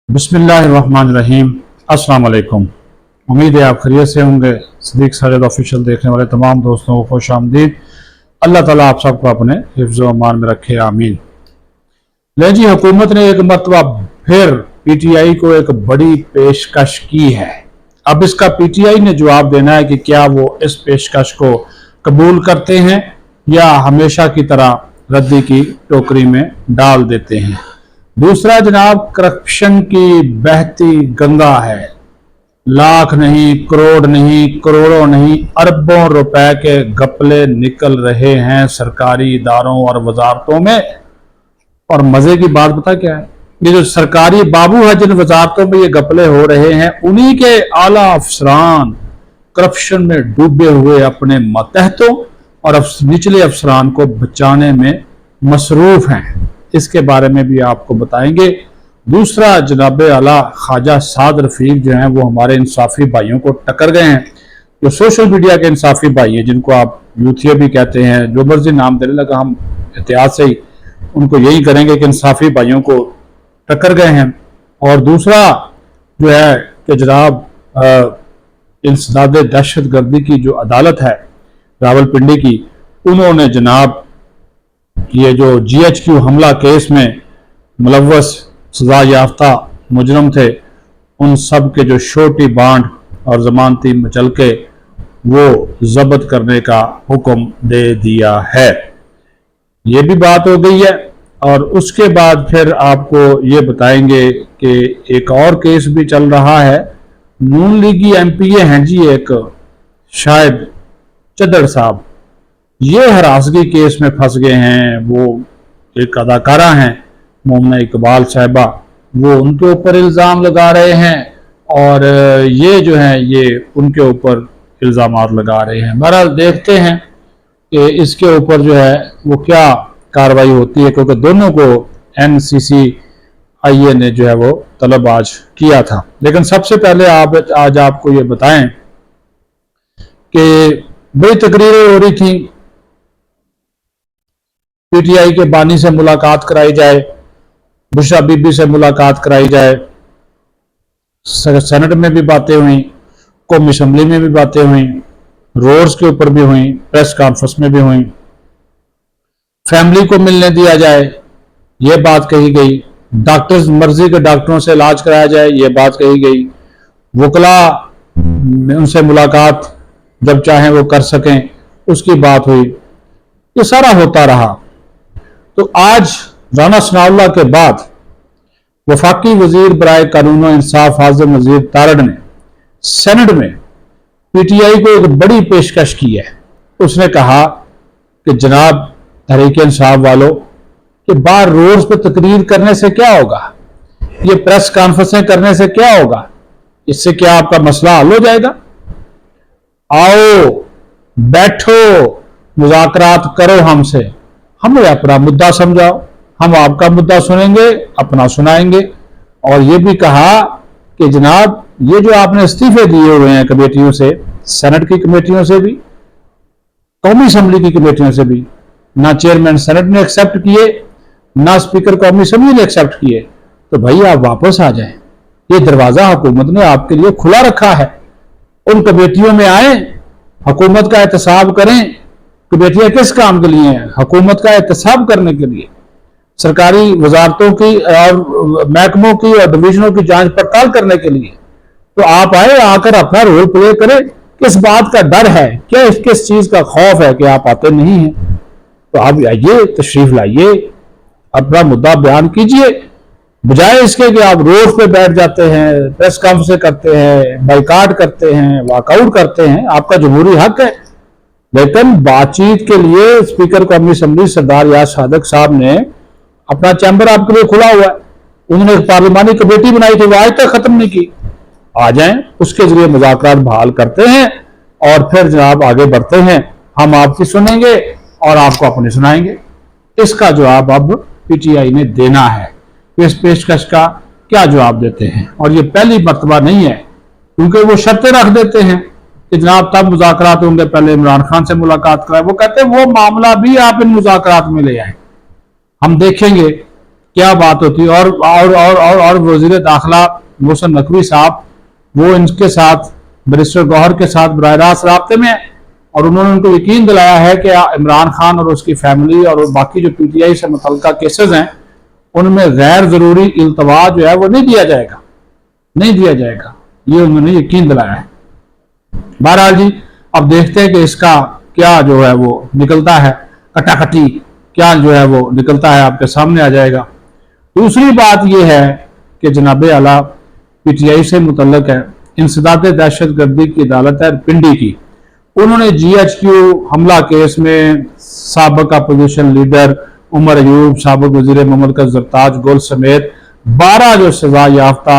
बिस्मिल्लाहिर्रहमानिर्रहीम। अस्सलाम वालेकुम। उम्मीद है आप खैरियत से होंगे। सदीक साजिद ऑफिशियल देखने वाले तमाम दोस्तों को खुश आमदीद। अल्लाह ताला आप सबको अपने हिफ्ज़ व अमान में रखे, आमीन। ले जी, हुकूमत ने एक मरतबा फिर पीटीआई को एक बड़ी पेशकश की है। अब इसका पीटीआई ने जवाब देना है कि क्या वो इस पेशकश को कबूल करते हैं या हमेशा की तरह रद्दी की टोकरी में डाल देते हैं। दूसरा जनाब, करप्शन की बहती गंगा है। लाख नहीं, करोड़ नहीं, करोड़ों नहीं, अरबों रुपए के घपले निकल रहे हैं सरकारी इदारों और वजारतों में। और मजे की बात पता क्या है, ये जो सरकारी बाबू है जिन वजारतों में ये घपले हो रहे हैं, उन्हीं के आला अफसरान करप्शन में डूबे हुए अपने मतहतों और निचले अफसरान को बचाने में मसरूफ हैं। इसके बारे में भी आपको बताएंगे। दूसरा, जनाब आला ख्वाजा साद रफीक जो हैं वो हमारे इंसाफी भाइयों को टक्कर गए हैं। जो सोशल मीडिया के इंसाफी भाई हैं, जिनको आप यूथिया भी कहते हैं, जो मर्जी नाम देने लगा, हम एहतियात से ही उनको यही करेंगे कि इंसाफी भाइयों को टक्कर गए हैं। और दूसरा जो है कि जनाब इंसदाद दहशत गर्दी की जो अदालत है रावलपिंडी की, उन्होंने जनाब ये जो GHQ हमला केस में मुलव्वस सजा याफ्ता मुजरम थे, उन सब के जो शोटी बांड और जमानती मचलके वो जब्त करने का हुक्म दे दिया है। ये भी बात हो गई है। और उसके बाद फिर आपको ये बताएंगे कि एक और केस भी चल रहा है। नून लीगी MPA हैं जी, एक शायद चद्दड़ साहब, ये हरासगी केस में फंस गए हैं। वो एक अदाकारा हैं मोमना इकबाल साहिबा, वो उनके ऊपर इल्ज़ाम लगा रहे हैं और ये जो है ये उनके ऊपर इल्ज़ाम लगा रहे हैं। बहरहाल देखते हैं कि इसके ऊपर जो है वो क्या कार्रवाई होती है, क्योंकि दोनों को NCCIA ने जो है वो तलब आज किया था। लेकिन सबसे पहले आज आपको ये बताएं कि बड़ी तकरीरें हो रही थी, PTI के बानी से मुलाकात कराई जाए, बुशरा बीबी से मुलाकात कराई जाए, सेनेट में भी बातें हुई, कौमी असम्बली में भी बातें हुई, रोड्स के ऊपर भी हुई, प्रेस कॉन्फ्रेंस में भी हुई, फैमिली को मिलने दिया जाए, ये बात कही गई, डॉक्टर्स मर्जी के डॉक्टरों से इलाज कराया जाए, ये बात कही गई, वकला उनसे मुलाकात जब चाहें वो कर सकें, उसकी बात हुई। ये सारा होता रहा। तो आज राना सनाउल्लाह के बाद वफाकी वजीर बराए कानून और इंसाफ हाज़िम वजीर तारड़ ने सेनेट में PTI को एक बड़ी पेशकश की है। उसने कहा कि जनाब तहरीक इंसाफ वालों कि बाहर रोड्स पर तकरीर करने से क्या होगा, ये प्रेस कॉन्फ्रेंसें करने से क्या होगा, इससे क्या आपका मसला हल हो जाएगा? आओ बैठो, मुज़ाकरात करो हमसे, हमें अपना मुद्दा समझाओ, हम आपका मुद्दा सुनेंगे, अपना सुनाएंगे। और ये भी कहा कि जनाब ये जो आपने इस्तीफे दिए हुए हैं कमेटियों से, सेनेट की कमेटियों से भी, कौमी असम्बली की कमेटियों से भी, ना चेयरमैन सेनेट ने एक्सेप्ट किए, ना स्पीकर कौमी असम्बली ने एक्सेप्ट किए, तो भाई आप वापस आ जाएं। ये दरवाजा हुकूमत ने आपके लिए खुला रखा है। उन कमेटियों में आए, हुकूमत का एहतसाब करें। कमेटियां किस काम के लिए हैं? हुकूमत का एहतसाब करने के लिए, सरकारी वजारतों की और महकमों की और डिवीजनों की जांच पड़ताल करने के लिए। तो आप आए, आकर अपना रोल प्ले करें। किस बात का डर है, क्या किस चीज का खौफ है कि आप आते नहीं हैं? तो आप आइए, तशरीफ लाइए, अपना मुद्दा बयान कीजिए, बजाय इसके कि आप रोड पे बैठ जाते हैं, प्रेस कॉन्फ्रेंस करते हैं, बाइकाट करते हैं, वॉकआउट करते हैं। आपका जमहूरी हक है, लेकिन बातचीत के लिए स्पीकर कौमी असम्बली सरदार याद सादक साहब ने अपना चैम्बर आपके लिए खुला हुआ है। उन्होंने एक पार्लिमानी कमेटी बनाई थी, वो आज तक खत्म नहीं की। आ जाएं, उसके जरिए मुज़ाकरात बहाल करते हैं और फिर जनाब आगे बढ़ते हैं। हम आपकी सुनेंगे और आपको अपनी सुनाएंगे। इसका जवाब अब PTI ने देना है। इस पेशकश का क्या जवाब देते हैं? और ये पहली मर्तबा नहीं है, क्योंकि वो शर्तें रख देते हैं कि जनाब तब मुज़ाकरात होंगे, पहले इमरान खान से मुलाकात कराए। वो कहते हैं वो मामला भी आप इन मुज़ाकरात में ले आए, हम देखेंगे क्या बात होती। और वजीर दाखिला मोहसिन नकवी साहब, वो इनके साथ बैरिस्टर गौहर के साथ बराह रास्त राब्ते में है, और उन्होंने उनको यकीन दिलाया है कि इमरान खान और उसकी फैमिली और बाकी जो PTI से मुतल्लिका केसेस हैं उनमें गैर जरूरी इल्तवा जो है वो नहीं दिया जाएगा, नहीं दिया जाएगा, ये उन्होंने यकीन दिलाया है। बहरहाल जी, अब देखते हैं कि इसका क्या जो है वो निकलता है, कटाकटी क्या जो है वो निकलता है, आपके सामने आ जाएगा। दूसरी बात यह है कि जनाब आला PTI से मुतल्लिक है, इंसदाद दहशत गर्दी की अदालत है पिंडी की, उन्होंने GHQ हमला केस में साबिक अपोजिशन लीडर उमर अयूब, साबिक वजीर ममलकत जरताज गुल समेत 12 जो सजा याफ्ता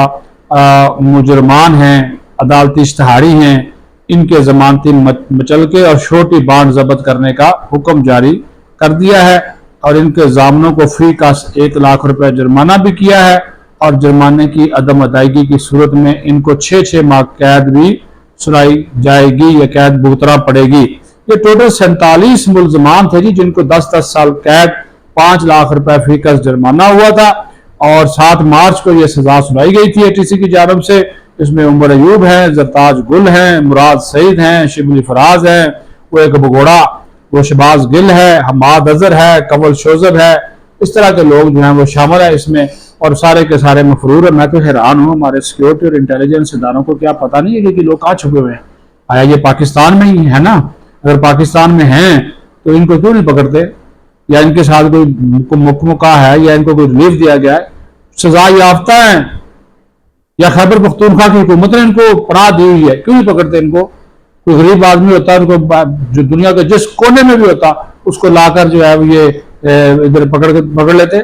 मुजरमान हैं, अदालती इश्तहारी हैं, इनके जमानती मचलके और छोटी बांड जब्त करने का हुक्म जारी कर दिया है, और इनके जामनों को फी का 1 लाख रुपए जुर्माना भी किया है, और जुर्माने की अदम अदायगी की सूरत में इनको 6-6 माह कैद भी सुनाई जाएगी या कैद भुगतना पड़ेगी। ये टोटल 47 मुल्जमान थे जी, जिनको 10-10 साल कैद, 5 लाख रुपए फी का जुर्माना हुआ था, और 7 मार्च को यह सजा सुनाई गई थी ATC की जानब से। इसमें उमर अयूब है, जरताज गुल है, मुराद सईद हैं, शिबली फराज है, वो एक बगोड़ा, वो शबाज गिल है, हमाद अजहर है, कमल शोजब है, इस तरह के लोग जो हैं वो शामिल है इसमें, और सारे के सारे मफरूर है। मैं तो हैरान हूँ, हमारे सिक्योरिटी और इंटेलिजेंस इदारों को क्या पता नहीं है कि लोग कहाँ छुपे हुए हैं। आया ये पाकिस्तान में ही है ना? अगर पाकिस्तान में हैं तो इनको क्यों नहीं पकड़ते, या इनके साथ कोई मुकमुका है, या इनको कोई रिलीफ दिया गया है, सजा याफ्ता है, या खैबर पख्तूनख्वा की हुकूमत ने इनको पनाह दी हुई है, क्यों नहीं पकड़ते इनको? कोई गरीब आदमी होता है, उनको जो दुनिया के जिस कोने में भी होता उसको लाकर जो है ये इधर पकड़ लेते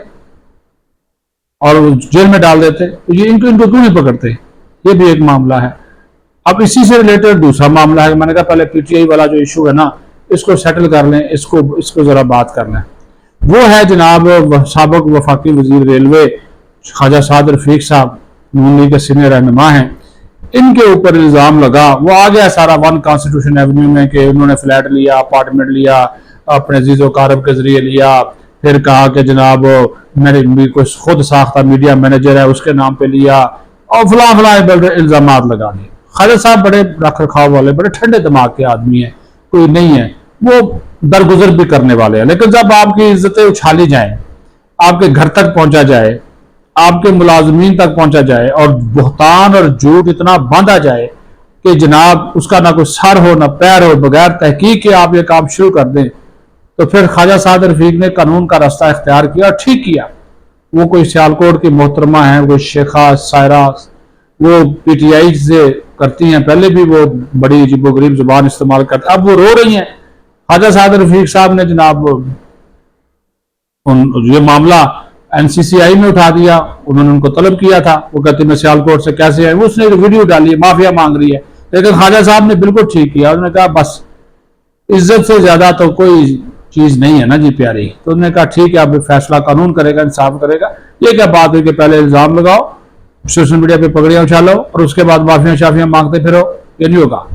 और जेल में डाल देते। तो ये इनको क्यों नहीं पकड़ते? ये भी एक मामला है। अब इसी से रिलेटेड दूसरा मामला है, मैंने कहा पहले PTI वाला जो इशू है ना, इसको सेटल कर लें, इसको जरा बात कर लें। वो है जनाब साबिक वफाकी वजीर रेलवे ख्वाजा साद रफीक साहब, नून लीग के सीनियर रहनुमा हैं, इनके ऊपर इल्जाम लगा, वो आ गया सारा 1 कॉन्स्टिट्यूशन एवेन्यू में कि उन्होंने फ्लैट लिया, अपार्टमेंट लिया, अपने जीजो कारब के जरिए लिया, फिर कहा कि जनाब मैंने कोई खुद साख्ता मीडिया मैनेजर है उसके नाम पे लिया, और फला इल्जाम लगा दिए। ख्वाजा साहब बड़े रख रखाव वाले, बड़े ठंडे दिमाग के आदमी है, कोई नहीं है, वो दरगुजर भी करने वाले हैं। लेकिन जब आपकी इज्जतें उछाली जाए, आपके घर तक पहुंचा जाए, आपके मुलाजमीन तक पहुंचा जाए, और बुहतान और झूठ इतना बांधा जाए कि जनाब उसका ना कोई सर हो ना पैर हो, बगैर तहकीक के आप ये काम शुरू कर दें, तो फिर ख्वाजा साद रफीक ने कानून का रास्ता इख्तियार किया, ठीक किया। वो कोई सियालकोट की मोहतरमा है, वो शेखा सायरा, वो PTI से करती हैं, पहले भी वो बड़ी अजीबोगरीब जुबान इस्तेमाल करते, अब वो रो रही हैं। ख्वाजा साद रफीक साहब ने जनाब ये मामला NCCI में उठा दिया, उन्होंने उनको तलब किया था, वो कहते मैं सियालकोट से कैसे आए, उसने एक वीडियो डाली है, माफिया मांग रही है। लेकिन ख्वाजा साहब ने बिल्कुल ठीक किया, उन्होंने कहा बस इज्जत से ज्यादा तो कोई चीज नहीं है ना जी प्यारी। तो उन्होंने कहा ठीक है, अब फैसला कानून करेगा, इंसाफ करेगा। ये क्या बात हुई कि पहले इल्जाम लगाओ, सोशल मीडिया पे पगड़ियां उछालो, और उसके बाद माफिया शाफियां मांगते फिरो, ये नहीं होगा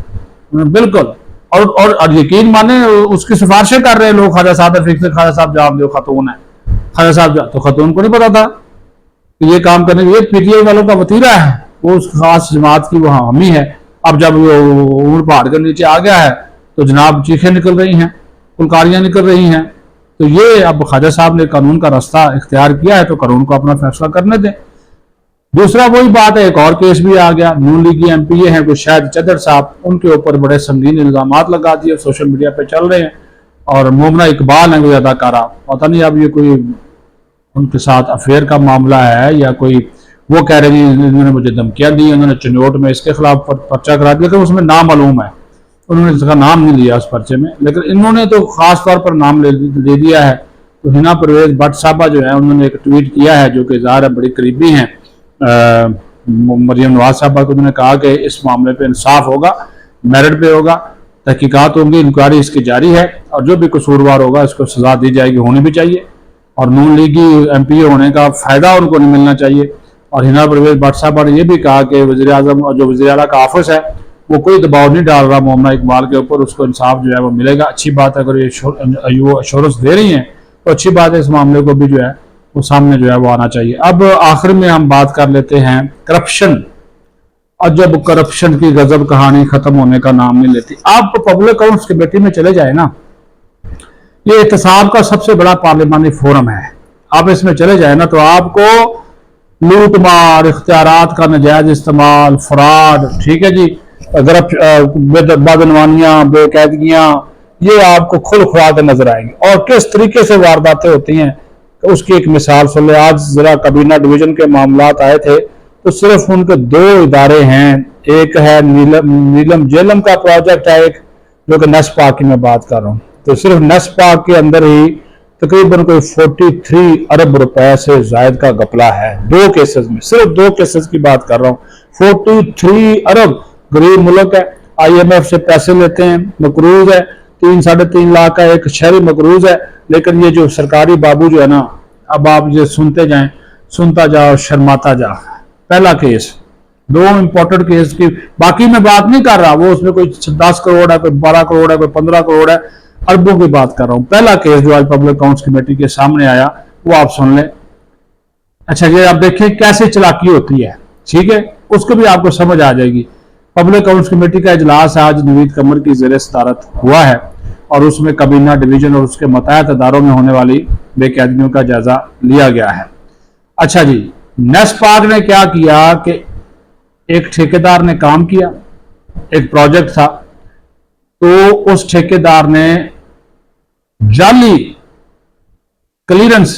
बिल्कुल। और यकीन माने उसकी सिफारिशें कर रहे हैं लोग ख्वाजा साद रफीक से, ख्वाजा साहब जवाब दो, खतून है ख्वाजा साहब, तो खतून को नहीं पता था कि ये काम करने के लिए PTI वालों का वतीरा है, वो उस खास जमात की वो हामी है। अब जब वो उम्र पहाड़ के नीचे आ गया है तो जनाब चीखें निकल रही हैं, फुलकारियां निकल रही हैं। तो ये अब ख्वाजा साहब ने कानून का रास्ता इख्तियार किया है, तो कानून को अपना फैसला करने दें। दूसरा वही बात है, एक और केस भी आ गया, नून लीग की MPA हैं कोई शायद चदर साहब, उनके ऊपर बड़े संगीन इल्जाम लगा दिए, सोशल मीडिया पे चल रहे हैं। और मोमना इकबाल है कोई अदाकारा, पता नहीं अब ये कोई उनके साथ अफेयर का मामला है या कोई, वो कह रहे हैं इन्होंने मुझे धमकियां दी, उन्होंने चिन्नौट में इसके खिलाफ पर्चा करा दिया, तो उसमें नामालूम है, उन्होंने इसका नाम नहीं लिया उस पर्चे में, लेकिन इन्होंने तो खास तौर पर नाम ले दिया है। तो हिना परवेज भट्ट साहबा जो है, उन्होंने एक ट्वीट किया है, जो कि ज़ाहिर है बड़ी करीबी हैं मरियम नवाज साहबा को। उन्होंने कहा कि इस मामले पे इंसाफ होगा, मेरिट पे होगा, तहकीकात होंगी, इंक्वायरी इसकी जारी है, और जो भी कसूरवार होगा इसको सजा दी जाएगी, होनी भी चाहिए, और नून लीग की MPA होने का फायदा उनको नहीं मिलना चाहिए। और हिना परवेज भट्ट साहबा ने यह भी कहा कि वज़ीर आज़म और जो वज़ीर आला का ऑफिस है वो कोई दबाव नहीं डाल रहा मोमना इकबाल के ऊपर, उसको इंसाफ जो है वो मिलेगा। अच्छी बात है, अगर ये अश्योरेंस दे रही हैं तो अच्छी बात है, इस मामले को भी जो है वो सामने जो है वो आना चाहिए। अब आखिर में हम बात कर लेते हैं करप्शन। और जब करप्शन की गजब कहानी खत्म होने का नाम नहीं लेती। आप पब्लिक अकाउंट्स कमेटी में चले जाए ना, ये एहतसाब का सबसे बड़ा पार्लिमानी फोरम है, आप इसमें चले जाए ना तो आपको लूट मार, इख्तियारात का नजायज इस्तेमाल, फ्रॉड, ठीक है जी, बदनवानियां, बेकायदगियां, ये आपको खुल खुला के नजर आएंगी। और किस तरीके से वारदातें होती हैं उसकी एक मिसाल सुन ले। आज जरा कबीना डिवीजन के मामलात आए थे तो सिर्फ उनके 2 इदारे हैं, एक है नीलम जेलम का प्रोजेक्ट है, एक जो कि नेस्पा की मैं बात कर रहा हूँ, तो सिर्फ नेस्पा के अंदर ही तकरीबन कोई 43 अरब रुपए से जायद का घपला है 2 केसेस में, सिर्फ 2 केसेस की बात कर रहा हूँ। 43 अरब, गरीब मुल्क है, IMF से पैसे लेते हैं, मकरूज है, 3-3.5 लाख का एक शहरी मकरूज है, लेकिन ये जो सरकारी बाबू जो है ना, अब आप ये सुनते जाएं, सुनता जाओ, शर्माता जाओ। पहला केस, 2 इंपॉर्टेंट केस की बाकी मैं बात नहीं कर रहा, वो उसमें कोई 10 करोड़ है, कोई 12 करोड़ है, कोई 15 करोड़ है, अरबों की बात कर रहा हूं। पहला केस जो आज पब्लिक अकाउंट्स कमेटी के सामने आया वो आप सुन लें। अच्छा, ये आप देखें कैसे चालाकी होती है, ठीक है, उसको भी आपको समझ आ जाएगी। पब्लिक अकाउंट्स कमेटी का इजलास आज नवीद कमर की ज़ेर सदारत हुआ है और उसमें कबीना डिवीजन और उसके मतहत अदारों में होने वाली बेकायदगियों का जायजा लिया गया है। अच्छा जी, नेस्पाक ने क्या किया कि एक ठेकेदार ने काम किया, एक प्रोजेक्ट था, तो उस ठेकेदार ने जाली क्लियरेंस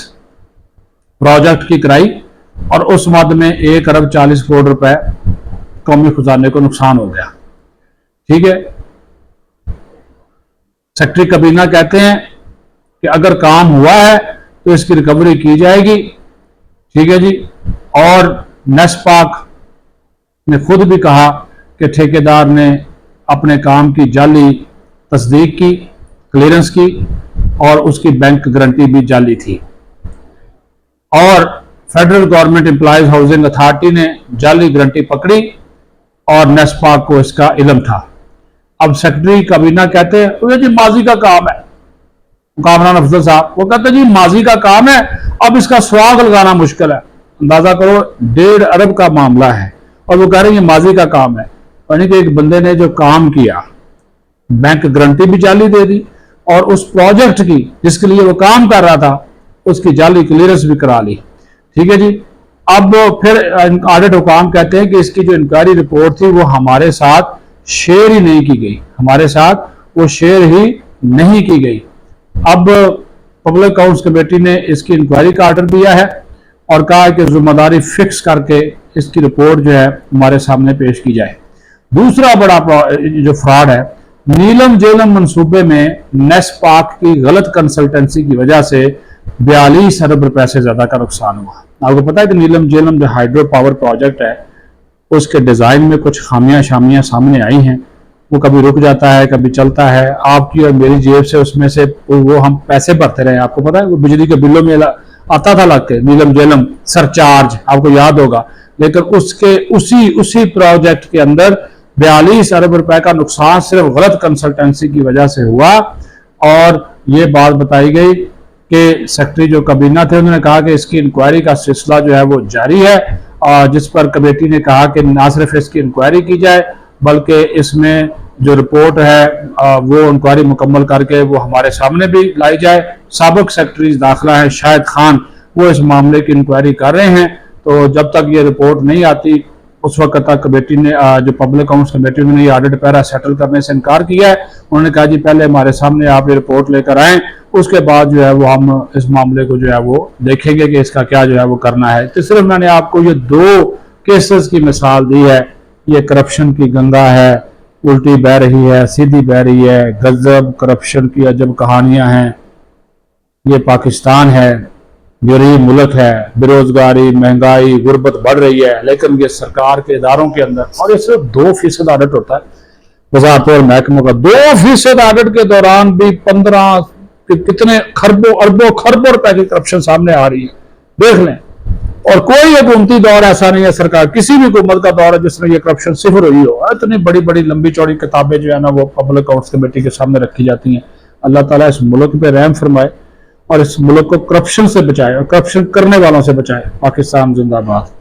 प्रोजेक्ट की कराई और उस मद में 1 अरब 40 करोड़ रुपए कौमी खजाने को नुकसान हो गया। ठीक है, सेक्रेटरी कबीना कहते हैं कि अगर काम हुआ है तो इसकी रिकवरी की जाएगी। ठीक है जी, और नेस्पाक ने खुद भी कहा कि ठेकेदार ने अपने काम की जाली तस्दीक की, क्लियरेंस की, और उसकी बैंक गारंटी भी जाली थी। और federal government employees housing authority ने जाली गारंटी पकड़ी और नेस्पाक को इसका इल्म था। अब सेक्रेटरी कबीना कहते हैं तो ये जी माजी का काम है, कामरान अफजल साहब वो कहते हैं जी माजी का काम है, अब इसका स्वाग लगाना मुश्किल है। अंदाजा करो 1.5 अरब का मामला है और वो कह रहे हैं ये माजी का काम है। यानी कि एक बंदे ने जो काम किया, बैंक गारंटी भी जाली दे दी और उस प्रोजेक्ट की जिसके लिए वो काम कर रहा था उसकी जाली क्लियरेंस भी करा ली। ठीक है जी, अब फिर ऑडिट हुकाम कहते हैं कि इसकी जो इंक्वायरी रिपोर्ट थी वो हमारे साथ शेयर ही नहीं की गई, हमारे साथ वो शेयर ही नहीं की गई। अब पब्लिक अकाउंट्स कमेटी ने इसकी इंक्वायरी का ऑर्डर दिया है और कहा कि जिम्मेदारी फिक्स करके इसकी रिपोर्ट जो है हमारे सामने पेश की जाए। दूसरा बड़ा जो फ्रॉड है, नीलम जेलम मंसूबे में नेस्पाक की गलत कंसल्टेंसी की वजह से 42 अरब रुपए से ज्यादा का नुकसान हुआ। आपको पता है कि नीलम जेलम जो हाइड्रो पावर प्रोजेक्ट है उसके डिजाइन में कुछ खामियां शामियां सामने आई हैं, वो कभी रुक जाता है कभी चलता है। आपकी और मेरी जेब से उसमें से वो हम पैसे भरते रहे, आपको पता है वो बिजली के बिलों में आता था लग के नीलम जेलम सरचार्ज, आपको याद होगा। लेकिन उसके उसी प्रोजेक्ट के अंदर 42 अरब रुपए का नुकसान सिर्फ गलत कंसल्टेंसी की वजह से हुआ। और ये बात बताई गई कि सेक्रेटरी जो कबीना थे उन्होंने कहा कि इसकी इंक्वायरी का सिलसिला जो है वो जारी है, और जिस पर कमेटी ने कहा कि ना सिर्फ इसकी इंक्वायरी की जाए बल्कि इसमें जो रिपोर्ट है वो इंक्वायरी मुकम्मल करके वो हमारे सामने भी लाई जाए। साबिक सेक्रेटरी दाखिला है शाहिद खान, वो इस मामले की इंक्वायरी कर रहे हैं, तो जब तक ये रिपोर्ट नहीं आती उस वक्त तक कमेटी ने जो पब्लिक अकाउंट्स कमेटी ने ये ऑडिट पैरा सेटल करने से इनकार किया है। उन्होंने कहा जी पहले हमारे सामने आप ये रिपोर्ट लेकर आए, उसके बाद जो है वो हम इस मामले को जो है वो देखेंगे कि इसका क्या जो है वो करना है। तो सिर्फ मैंने आपको ये 2 केसेस की मिसाल दी है। ये करप्शन की गंगा है, उल्टी बह रही है, सीधी बह रही है, गजब करप्शन की अजब कहानियां हैं। ये पाकिस्तान है, गरीब मुल्क है, बेरोजगारी, महंगाई, गुर्बत बढ़ रही है, लेकिन ये सरकार के इदारों के अंदर, और ये सिर्फ 2% ऑडिट होता है वजारतों और महकमों का, 2% ऑडिट के दौरान भी 15 कितने खरबों अरबों खरबों रुपए की करप्शन सामने आ रही है, देख लें। और कोई हुकूमती दौर ऐसा नहीं है, सरकार किसी भी हुकूमत का दौर है जिसमें ये करप्शन सिफर हुई हो। इतनी बड़ी बड़ी लंबी चौड़ी किताबें जो है ना वो पब्लिक अकाउंट्स कमेटी के सामने रखी जाती हैं। अल्लाह ताला इस मुल्क पे रहम फरमाए और इस मुल्क को करप्शन से बचाए और करप्शन करने वालों से बचाए। पाकिस्तान जिंदाबाद।